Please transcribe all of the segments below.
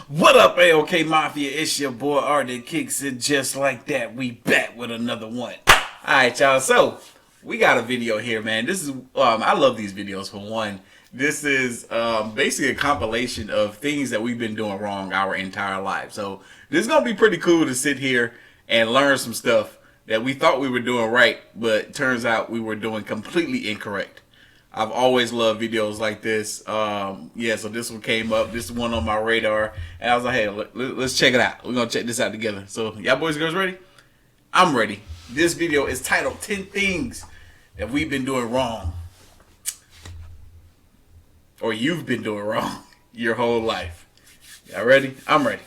What up, AOK Mafia? It's your boy Artofkickz, and just like that, we back with another one. Alright, y'all. So, we got a video here, man. This is, I love these videos for one. This is basically a compilation of things that we've been doing wrong our entire life. So, this is going to be pretty cool to sit here and learn some stuff that we thought we were doing right, but turns out we were doing completely incorrect. I've always loved videos like this. Yeah, so this one came up. This one on my radar. And I was like, hey, let's check it out. We're going to check this out together. So, y'all boys and girls ready? I'm ready. This video is titled 10 Things That We've Been Doing Wrong. Or you've been doing wrong your whole life. Y'all ready? I'm ready.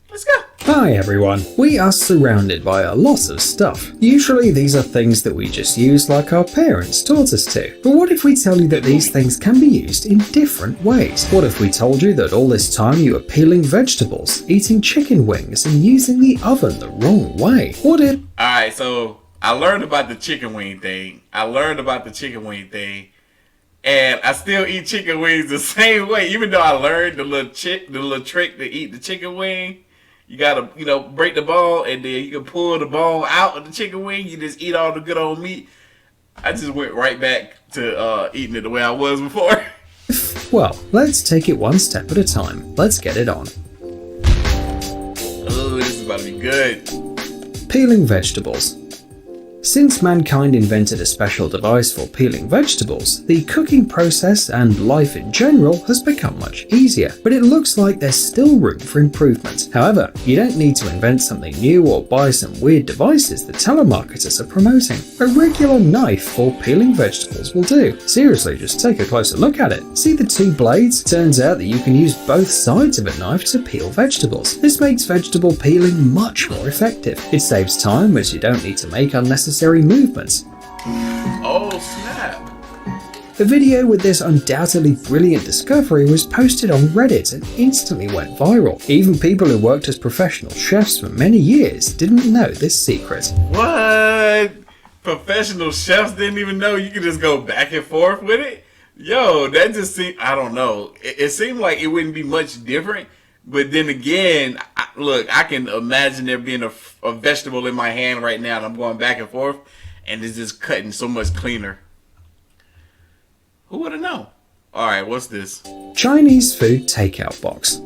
Let's go. Hi everyone. We are surrounded by a lot of stuff. Usually these are things that we just use like our parents taught us to. But what if we tell you that these things can be used in different ways? What if we told you that all this time you were peeling vegetables, eating chicken wings, and using the oven the wrong way? What if... Alright, so I learned about the chicken wing thing. And I still eat chicken wings the same way. Even though I learned the little trick to eat the chicken wing. You gotta, break the bone, and then you can pull the bone out of the chicken wing. You just eat all the good old meat. I just went right back to eating it the way I was before. Well, let's take it one step at a time. Let's get it on. Oh, this is about to be good. Peeling vegetables. Since mankind invented a special device for peeling vegetables, the cooking process and life in general has become much easier, but it looks like there's still room for improvement. However, you don't need to invent something new or buy some weird devices the telemarketers are promoting. A regular knife for peeling vegetables will do. Seriously, just take a closer look at it. See the two blades? Turns out that you can use both sides of a knife to peel vegetables. This makes vegetable peeling much more effective. It saves time as you don't need to make unnecessary movements. Oh snap! A video with this undoubtedly brilliant discovery was posted on Reddit and instantly went viral. Even people who worked as professional chefs for many years didn't know this secret. What? Professional chefs didn't even know you could just go back and forth with it? Yo, that just seemed, I don't know. It seemed like it wouldn't be much different. But then again, look, I can imagine there being a vegetable in my hand right now and I'm going back and forth and it's just cutting so much cleaner. Who would have known? Alright, what's this? Chinese food takeout box.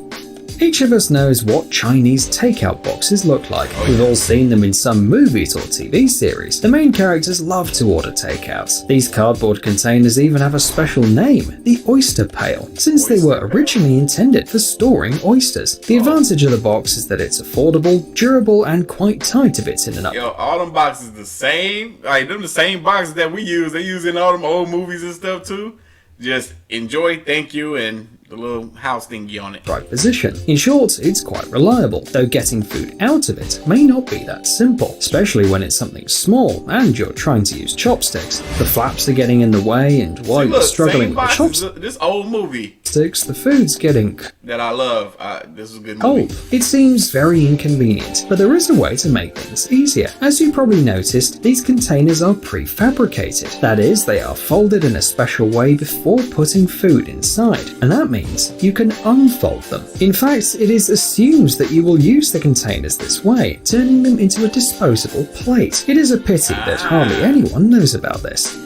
Each of us knows what Chinese takeout boxes look like. We've all seen them in some movies or TV series. The main characters love to order takeouts. These cardboard containers even have a special name, the oyster pail, since they were originally intended for storing oysters. The advantage of the box is that it's affordable, durable, and quite tight to fit in an up. Yo, all them boxes the same? Like, them the same boxes that we use. They use in all them old movies and stuff too. Just enjoy, thank you, and the little house thingy on it. Right position. In short, it's quite reliable, though getting food out of it may not be that simple, especially when it's something small and you're trying to use chopsticks. The flaps are getting in the way, and while you're struggling with the chopsticks, this old movie the food's getting that I love. This is a good cold. movie. It seems very inconvenient, but there is a way to make things easier. As you probably noticed, these containers are prefabricated. That is, they are folded in a special way before putting food inside, and that means you can unfold them. In fact, it is assumed that you will use the containers this way, turning them into a disposable plate. It is a pity that hardly anyone knows about this.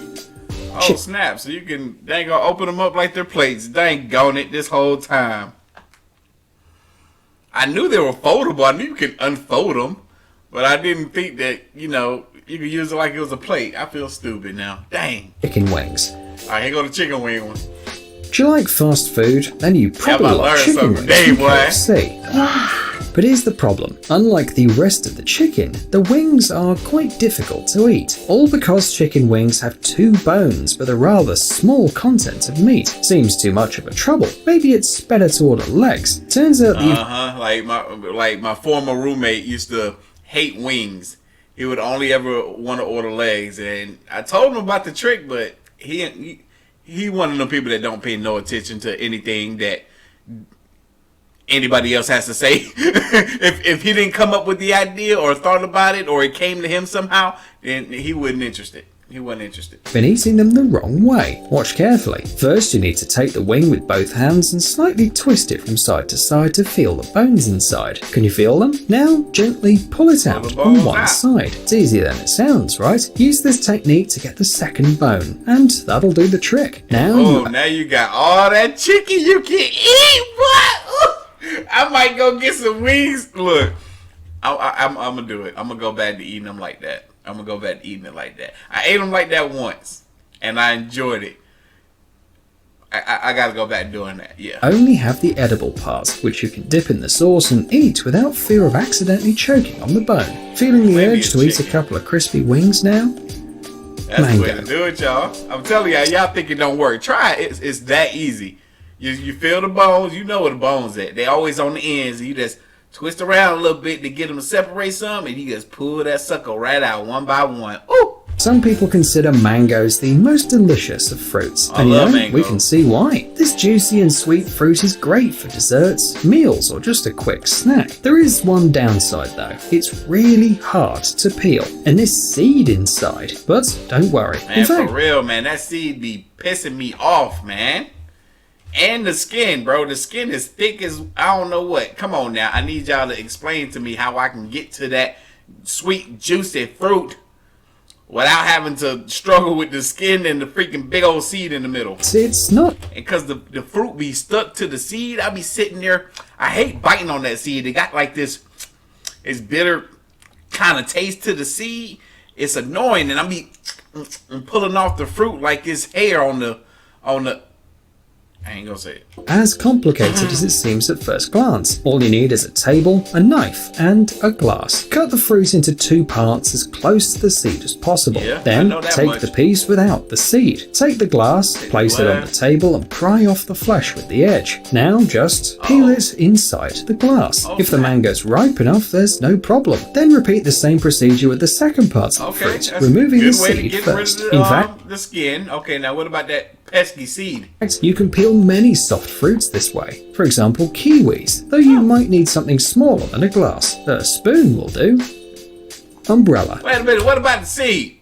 Oh snap, so you can dang gonna open them up like they're plates. Dang gone it this whole time. I knew they were foldable, I knew you could unfold them, but I didn't think that, you could use it like it was a plate. I feel stupid now. Dang. Chicken wings. Alright, here go the chicken wing one. Do you like fast food? Then you probably like chicken wings from KFC. But here's the problem. Unlike the rest of the chicken, the wings are quite difficult to eat. All because chicken wings have two bones but a rather small content of meat. Seems too much of a trouble. Maybe it's better to order legs. Turns out like my former roommate used to hate wings. He would only ever want to order legs, and I told him about the trick, but he one of the people that don't pay no attention to anything that anybody else has to say. if he didn't come up with the idea or thought about it or it came to him somehow, then he wasn't interested. He wasn't interested. Been eating them the wrong way. Watch carefully. First, you need to take the wing with both hands and slightly twist it from side to side to feel the bones inside. Can you feel them? Now, gently pull it out on one side. It's easier than it sounds, right? Use this technique to get the second bone, and that'll do the trick. Now, now you got all that chicken you can eat. What? I might go get some wings. Look, I'm gonna do it. I'm gonna go back to eating them like that. I'm gonna go back to eating it like that. I ate them like that once, and I enjoyed it. I gotta go back doing that, yeah. Only have the edible part, which you can dip in the sauce and eat without fear of accidentally choking on the bone. Feeling the urge to eat a couple of crispy wings now? That's the way to do it, y'all. I'm telling y'all think it don't work. Try it. It's that easy. You feel the bones. You know where the bones at. They always on the ends. And you just twist around a little bit to get them to separate some, and you just pull that sucker right out one by one. Ooh! Some people consider mangoes the most delicious of fruits, and you know, we can see why. This juicy and sweet fruit is great for desserts, meals, or just a quick snack. There is one downside though. It's really hard to peel, and this seed inside. But don't worry. Man, in fact, for real, man, that seed be pissing me off, man. And the skin, bro. The skin is thick as I don't know what. Come on now. I need y'all to explain to me how I can get to that sweet, juicy fruit without having to struggle with the skin and the freaking big old seed in the middle. It's not. Because the fruit be stuck to the seed. I be sitting there. I hate biting on that seed. It got like this bitter kind of taste to the seed. It's annoying. And I be pulling off the fruit like it's hair on the I ain't gonna say it. As complicated as it seems at first glance. All you need is a table, a knife, and a glass. Cut the fruit into two parts as close to the seed as possible. Then take the piece without the seed. Take the glass, place it on the table, and pry off the flesh with the edge. Now just peel it inside the glass. If the mango's ripe enough, there's no problem. Then repeat the same procedure with the second part of the fruit, removing the seed first. In fact, the skin. Okay, now what about that pesky seed? You can peel many soft fruits this way. For example, kiwis, though you might need something smaller than a glass. A spoon will do. Umbrella. Wait a minute, what about the seed?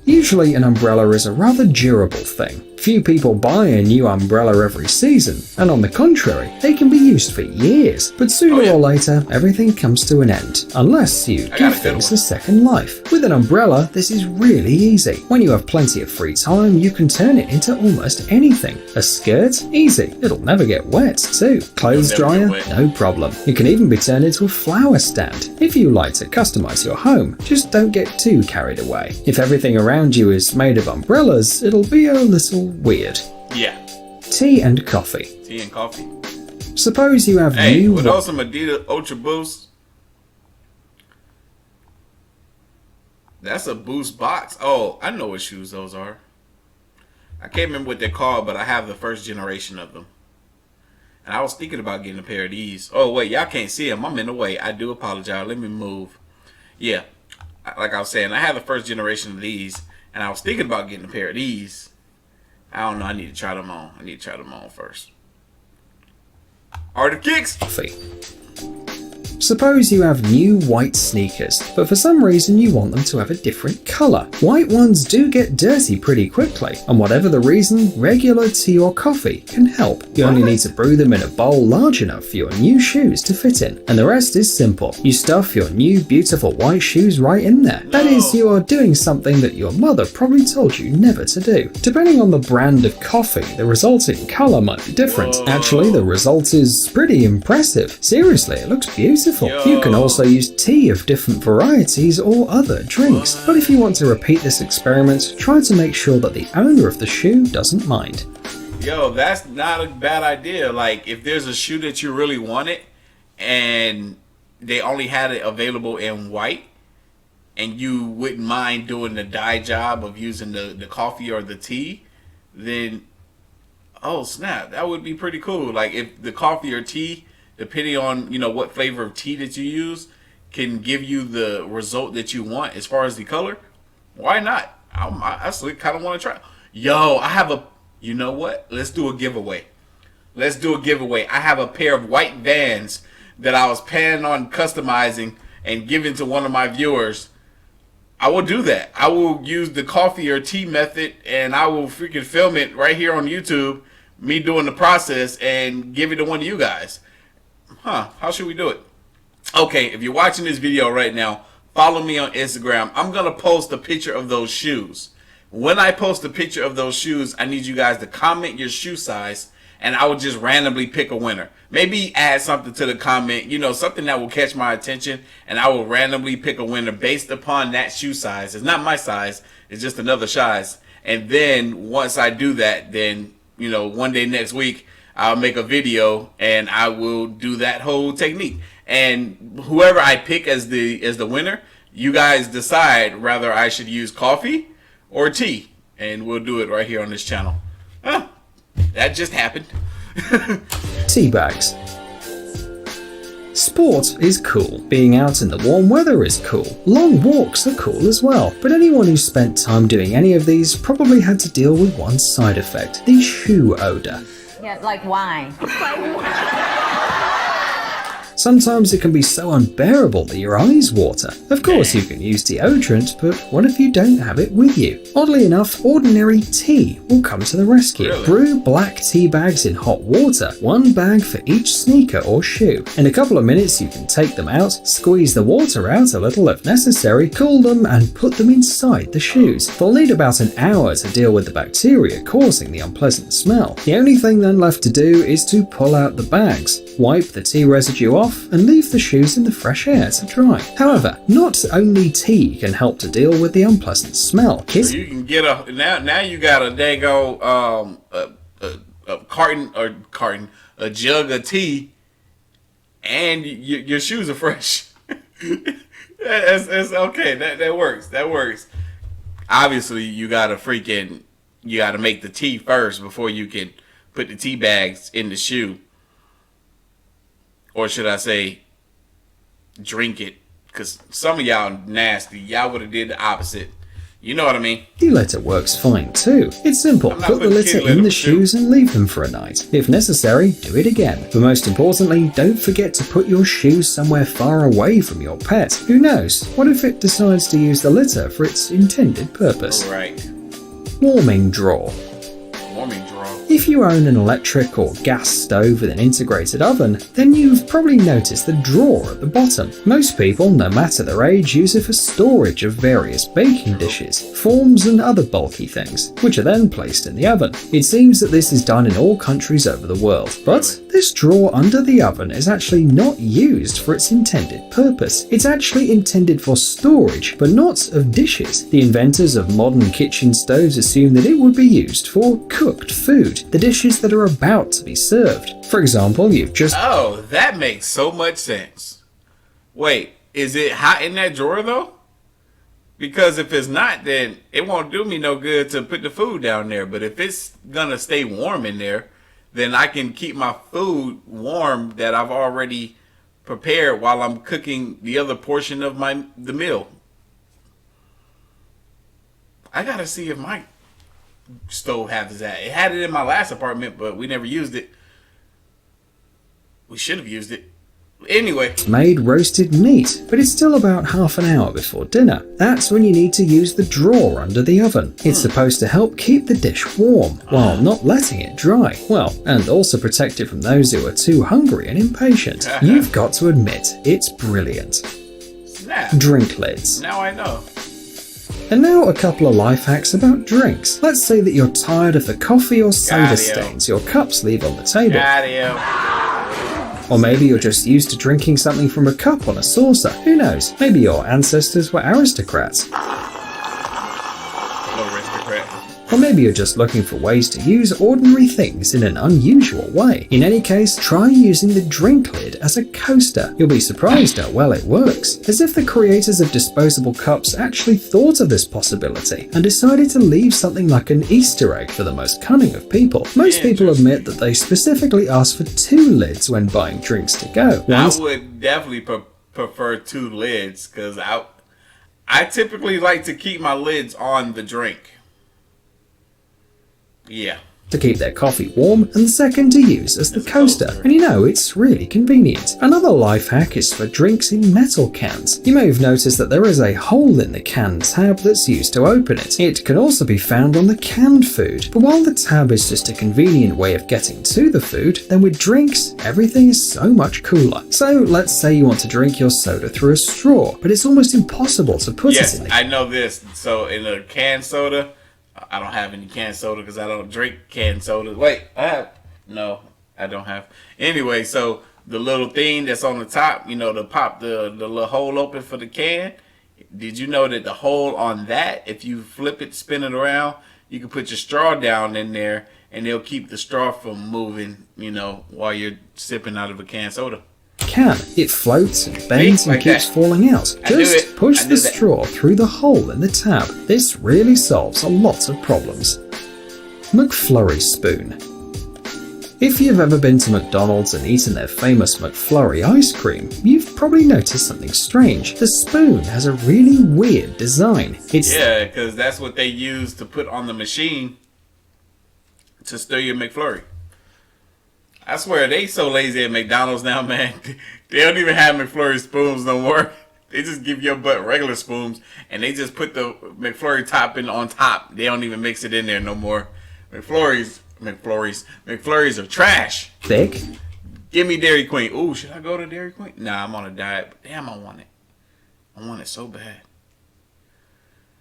Usually an umbrella is a rather durable thing. Few people buy a new umbrella every season, and on the contrary, they can be used for years. But sooner or later, everything comes to an end, unless you give things a second life. With an umbrella, this is really easy. When you have plenty of free time, you can turn it into almost anything. A skirt? Easy. It'll never get wet, too. Clothes dryer? No problem. It can even be turned into a flower stand. If you like to customize your home, just don't get too carried away. If everything around you is made of umbrellas, it'll be a little weird. Yeah. Tea and coffee. Tea and coffee. Suppose you have new... Were those some Adidas Ultra Boost? That's a Boost box. Oh, I know what shoes those are. I can't remember what they're called, but I have the first generation of them. And I was thinking about getting a pair of these. Oh, wait, y'all can't see them. I'm in the way. I do apologize. Let me move. Yeah. Like I was saying, I have the first generation of these. And I was thinking about getting a pair of these. I don't know. I need to try them on. I need to try them on first. Artofkickz. Coffee. Suppose you have new white sneakers, but for some reason you want them to have a different colour. White ones do get dirty pretty quickly, and whatever the reason, regular tea or coffee can help. You only need to brew them in a bowl large enough for your new shoes to fit in, and the rest is simple. You stuff your new beautiful white shoes right in there. That is, you are doing something that your mother probably told you never to do. Depending on the brand of coffee, the resulting colour might be different. Actually, the result is pretty impressive. Seriously, it looks beautiful. You can also use tea of different varieties or other drinks. But if you want to repeat this experiment, try to make sure that the owner of the shoe doesn't mind. Yo, that's not a bad idea. Like, if there's a shoe that you really wanted and they only had it available in white, and you wouldn't mind doing the dye job of using the coffee or the tea, then, oh snap, that would be pretty cool. Like, if the coffee or tea, depending on, you know, what flavor of tea that you use, can give you the result that you want as far as the color, why not? I actually kind of want to try. Yo, I have a, you know what? Let's do a giveaway. Let's do a giveaway. I have a pair of white Vans that I was planning on customizing and giving to one of my viewers. I will do that. I will use the coffee or tea method, and I will freaking film it right here on YouTube, me doing the process, and give it to one of you guys. How should we do it? Okay, if you're watching this video right now, follow me on Instagram. I'm going to post a picture of those shoes. When I post a picture of those shoes, I need you guys to comment your shoe size, and I will just randomly pick a winner. Maybe add something to the comment, you know, something that will catch my attention, and I will randomly pick a winner based upon that shoe size. It's not my size, it's just another size. And then once I do that, then, you know, one day next week, I'll make a video and I will do that whole technique. And whoever I pick as the winner, you guys decide whether I should use coffee or tea, and we'll do it right here on this channel. That just happened. Tea bags. Sport is cool. Being out in the warm weather is cool. Long walks are cool as well. But anyone who spent time doing any of these probably had to deal with one side effect, the shoe odor. Yeah, like wine. Sometimes it can be so unbearable that your eyes water. Of course you can use deodorant, but what if you don't have it with you? Oddly enough, ordinary tea will come to the rescue. Really? Brew black tea bags in hot water, one bag for each sneaker or shoe. In a couple of minutes you can take them out, squeeze the water out a little if necessary, cool them and put them inside the shoes. They'll need about an hour to deal with the bacteria causing the unpleasant smell. The only thing then left to do is to pull out the bags, wipe the tea residue off, and leave the shoes in the fresh air to dry. However, not only tea can help to deal with the unpleasant smell. So you can get a now you got a dago a jug of tea, and your shoes are fresh. That's okay. That works. That works. Obviously, you gotta make the tea first before you can put the tea bags in the shoe. Or should I say, drink it? Because some of y'all nasty. Y'all would have did the opposite. You know what I mean? Tea litter works fine too. It's simple. Put the litter in the shoes and leave them for a night. If necessary, do it again. But most importantly, don't forget to put your shoes somewhere far away from your pet. Who knows? What if it decides to use the litter for its intended purpose? Right. Warming drawer. Warming drawer. If you own an electric or gas stove with an integrated oven, then you've probably noticed the drawer at the bottom. Most people, no matter their age, use it for storage of various baking dishes, forms and other bulky things, which are then placed in the oven. It seems that this is done in all countries over the world, but this drawer under the oven is actually not used for its intended purpose. It's actually intended for storage, but not of dishes. The inventors of modern kitchen stoves assumed that it would be used for cooked food, the dishes that are about to be served. For example, you've just... Oh, that makes so much sense. Wait, is it hot in that drawer though? Because if it's not, then it won't do me no good to put the food down there. But if it's gonna stay warm in there, then I can keep my food warm that I've already prepared while I'm cooking the other portion of the meal. I gotta see if my stove has that. It had it in my last apartment, but we never used it. We should have used it. Anyway. Made roasted meat, but it's still about half an hour before dinner. That's when you need to use the drawer under the oven. It's supposed to help keep the dish warm, while not letting it dry. Well, and also protect it from those who are too hungry and impatient. You've got to admit, it's brilliant. Snap. Drink lids. Now I know. And now a couple of life hacks about drinks. Let's say that you're tired of the coffee or soda stains your cups leave on the table. Or maybe you're just used to drinking something from a cup on a saucer. Who knows? Maybe your ancestors were aristocrats. Or maybe you're just looking for ways to use ordinary things in an unusual way. In any case, try using the drink lid as a coaster. You'll be surprised how well it works. As if the creators of disposable cups actually thought of this possibility and decided to leave something like an Easter egg for the most cunning of people. Most people admit that they specifically ask for 2 lids when buying drinks to go. I would definitely prefer 2 lids because I typically like to keep my lids on the drink. Yeah. to keep their coffee warm, and the second to use as the coaster. And you know, it's really convenient. Another life hack is for drinks in metal cans. You may have noticed that there is a hole in the can tab that's used to open it. It can also be found on the canned food. But while the tab is just a convenient way of getting to the food, then with drinks, everything is so much cooler. So let's say you want to drink your soda through a straw, but it's almost impossible to put it in the... I know this. So in a canned soda, I don't have any canned soda because I don't drink canned soda. Wait, I have? No, I don't have. Anyway, so the little thing that's on the top, you know, to pop the little hole open for the can. Did you know that the hole on that, if you flip it, spin it around, you can put your straw down in there and it'll keep the straw from moving, you know, while you're sipping out of a canned soda. It floats and bends and keeps falling out. Just push the straw through the hole in the tab. This really solves a lot of problems. McFlurry spoon. If you've ever been to McDonald's and eaten their famous McFlurry ice cream, you've probably noticed something strange. The spoon has a really weird design. Yeah, because that's what they use to put on the machine to stir your McFlurry. I swear, they so lazy at McDonald's now, man. They don't even have McFlurry spoons no more. They just give your butt regular spoons, and they just put the McFlurry topping on top. They don't even mix it in there no more. McFlurries are trash. Thick. Give me Dairy Queen. Ooh, should I go to Dairy Queen? Nah, I'm on a diet, but damn, I want it. I want it so bad.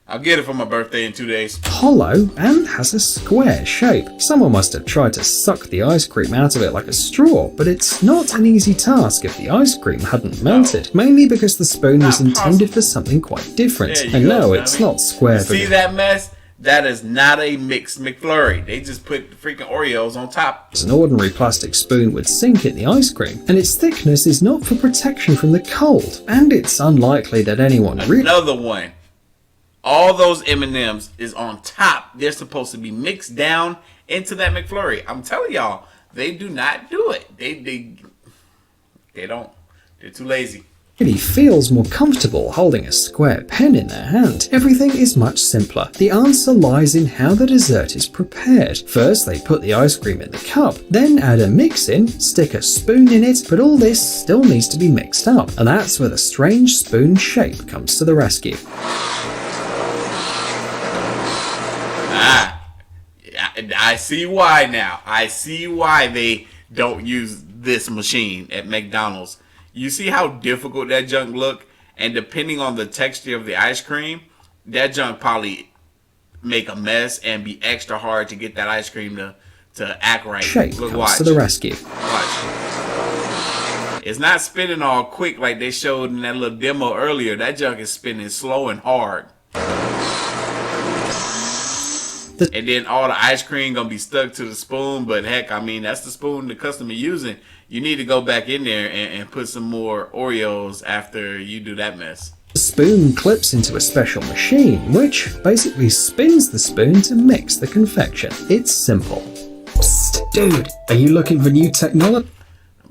I'll get it for my birthday in 2 days. Hollow and has a square shape. Someone must have tried to suck the ice cream out of it like a straw, but it's not an easy task if the ice cream hadn't melted, mainly because the spoon was intended for something quite different. And no, it's not square. See that mess? That is not a mixed McFlurry. They just put freaking Oreos on top. An ordinary plastic spoon would sink in the ice cream, and its thickness is not for protection from the cold, and it's unlikely that anyone really... Another one. All those M&Ms is on top. They're supposed to be mixed down into that McFlurry. I'm telling y'all, they do not do it. They don't. They're too lazy. He feels more comfortable holding a square pen in their hand. Everything is much simpler. The answer lies in how the dessert is prepared. First, they put the ice cream in the cup, then add a mix in, stick a spoon in it, but all this still needs to be mixed up. And that's where the strange spoon shape comes to the rescue. I see why now. I see why they don't use this machine at McDonald's. You see how difficult that junk look? And depending on the texture of the ice cream, that junk probably make a mess and be extra hard to get that ice cream to act right. Shape comes to the rescue. Watch. It's not spinning all quick like they showed in that little demo earlier. That junk is spinning slow and hard. And then all the ice cream gonna be stuck to the spoon, but heck, I mean, that's the spoon the customer using. You need to go back in there and put some more Oreos after you do that mess. The spoon clips into a special machine, which basically spins the spoon to mix the confection. It's simple. Psst, dude, are you looking for new technology?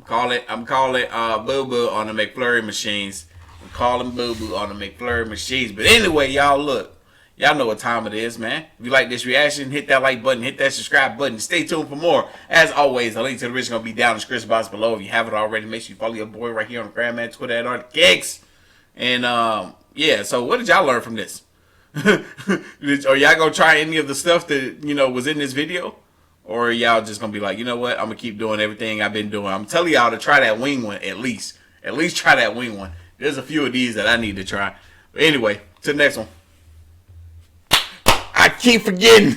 I'm calling boo-boo on the McFlurry machines. I'm calling boo-boo on the McFlurry machines. But anyway, y'all look. Y'all know what time it is, man. If you like this reaction, hit that like button, hit that subscribe button. Stay tuned for more. As always, the link to the video is going to be down in the description box below. If you haven't already, make sure you follow your boy right here on the Gram Man, Twitter at Artofkickz. And, yeah, so what did y'all learn from this? Are y'all going to try any of the stuff that, you know, was in this video? Or are y'all just going to be like, you know what, I'm going to keep doing everything I've been doing. I'm telling y'all to try that wing one at least. At least try that wing one. There's a few of these that I need to try. But anyway, to the next one. I keep forgetting.